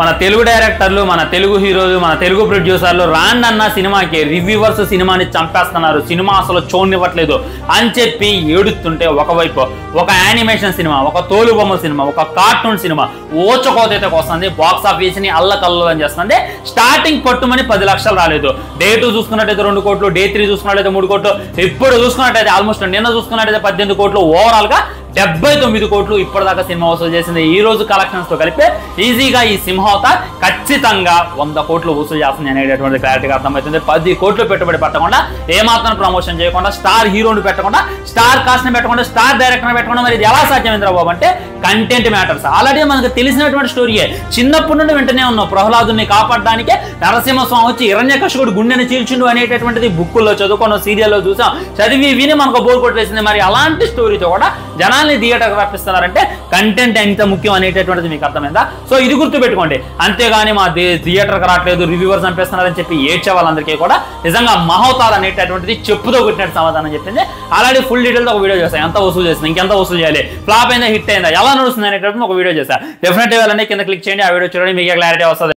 మన తెలుగు డైరెక్టర్లు, మన తెలుగు హీరోలు, మన తెలుగు ప్రొడ్యూసర్లు రాండన్న సినిమాకి రివ్యూవర్స్ సినిమాని చంపేస్తున్నారు, సినిమా అసలు చూడనివ్వట్లేదు అని చెప్పి ఏడుస్తుంటే, ఒకవైపు ఒక యానిమేషన్ సినిమా, ఒక తోలుబొమ్మల సినిమా, ఒక కార్టూన్ సినిమా ఓచకోతైతే వస్తుంది, బాక్స్ ఆఫీస్ ని అల్లకల్లోలం చేస్తుంది. స్టార్టింగ్ పట్టుమని 10 లక్షలు రాలేదు, డే 2 చూసుకున్నట్టయితే 2 కోట్లు, డే 3 చూసుకున్నట్టయితే 3 కోట్లు, ఇప్పుడు చూసుకున్నట్టయితే ఆల్మోస్ట్ నిన్న చూసుకున్నట్టయితే 18 కోట్లు, ఓవరాల్ గా 79 కోట్లు ఇప్పటిదాకా సినిమా వసూలు చేసింది. ఈ రోజు కలెక్షన్స్ తో కలిపి ఈజీగా ఈ సింహోత ఖచ్చితంగా 100 కోట్లు వసూలు చేస్తుంది అనేటటువంటి క్లారిటీగా అర్థమవుతుంది. 10 కోట్లు పెట్టుబడి పెట్టకుండా, ఏమాత్రం ప్రమోషన్ చేయకుండా, స్టార్ హీరోని పెట్టకుండా, స్టార్ కాస్ట్ ని పెట్టకుండా, స్టార్ డైరెక్టర్ ని పెట్టకుండా, మరి ఇది ఎలా సాధ్యమైందిరా బాబు అంటే కంటెంట్ మ్యాటర్స్. ఆల్రెడీ మనకు తెలిసినటువంటి స్టోరీయే, చిన్నప్పటి నుండి వెంటనే ఉన్నాం. ప్రహ్లాదుని కాపాడడానికి నరసింహస్వామి వచ్చి హిరణ్యకశిపుడు గుండెని చీల్చిండు అనేటటువంటిది బుక్కుల్లో చదువుకున్న, సీరియల్లో చూసాం, చదివి విని మనకు బోర్ కొట్టేసింది. మరి అలాంటి స్టోరీతో కూడా జనాల్ని థియేటర్ రప్పిస్తున్నారంటే కంటెంట్ ఎంత ముఖ్యం అనేటటువంటిది మీకు అర్థమైందా? సో ఇది గుర్తు పెట్టుకోండి. అంతేగాని మా థియేటర్కి రావట్లేదు, రివ్యూవర్స్ చంపేస్తున్నారని చెప్పి ఏడ్చే వాళ్ళందరికీ కూడా నిజంగా మహోతార్ అనేటటువంటిది చెప్పుతో కొట్టినట్టు సమాధానం చెప్పింది. ఆల్రెడీ ఫుల్ డీటెయిల్తో ఒక వీడియో చేస్తాను, ఎంత వసూలు చేస్తుంది, ఇంకెంత వసూలు చేయాలి, ఫ్లాప్ అయిందా హిట్ అయిందా, ఎలా నడుస్తుంది అనేటటువంటి ఒక వీడియో చేస్తాను. డెఫినెట్గా వెళ్ళండి, కింద క్లిక్ చేయండి, ఆ వీడియో చూడండి, మీకు క్లారిటీ వస్తుంది.